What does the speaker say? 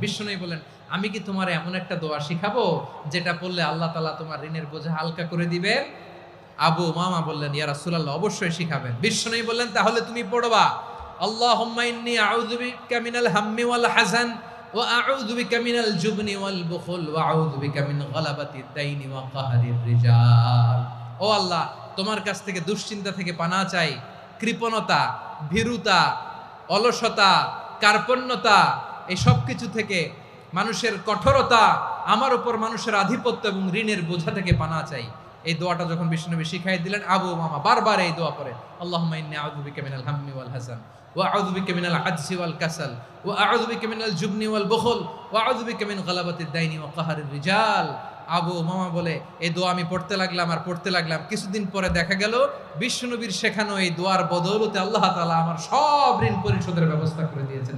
বিশ্বনবী বলেন, আমি কি তোমার এমন একটা দোয়া শিখাবো যেটা পড়লে আল্লাহ তাআলা তোমার ঋণের বোঝা হালকা করে দিবেন? আবু উমামা বললেন, ইয়া রাসূলুল্লাহ, অবশ্যই শিখাবেন। বিশ্বনবী বললেন, তাহলে তুমি পড়বা, আল্লাহুম্মা ইন্নী আউযু বিকা মিনাল হাম্মি ওয়াল হাযান ওয়া আউযু বিকা মিনাল জুবনি ওয়াল বুখল ওয়া আউযু বিকা মিন গালাবাতিদ দাইনি ওয়া কাহরির রিজাল। ও আল্লাহ, তোমার কাছ থেকে দুশ্চিন্তা থেকে পানাহ চাই, কৃপণতা, ভীরুতা, অলসতা, কার্পণ্যতা, এই সব কিছু থেকে, মানুষের কঠোরতা, আমার উপর মানুষের আধিপত্য এবং ঋণের বোঝা থেকে পানাহ চাই। এই দোয়াটা যখন বিশ্বনবী শিখাই দিলেন, আবু উমামা বারবার এই দোয়া পড়ে, আল্লাহুম্মা ইন্নী আউযু বিকা মিনাল হাম্মি ওয়াল হাযান ওয়া আউযু বিকা মিনাল আজজি ওয়াল কাসাল ওয়া আউযু বিকা মিনাল জুবনি ওয়াল বুখল ওয়া আউযু বিকা মিন গালাবাতিদ দাইনি ওয়া কাহরির রিজাল। আবু উমামা বলে, এই দোয়া আমি পড়তে লাগলাম। কিছুদিন পরে দেখা গেল বিশ্বনবীর শেখানো এই দোয়ার বদৌলতে আল্লাহ তাআলা আমার সব ঋণ পরিশোধের ব্যবস্থা করে দিয়েছেন।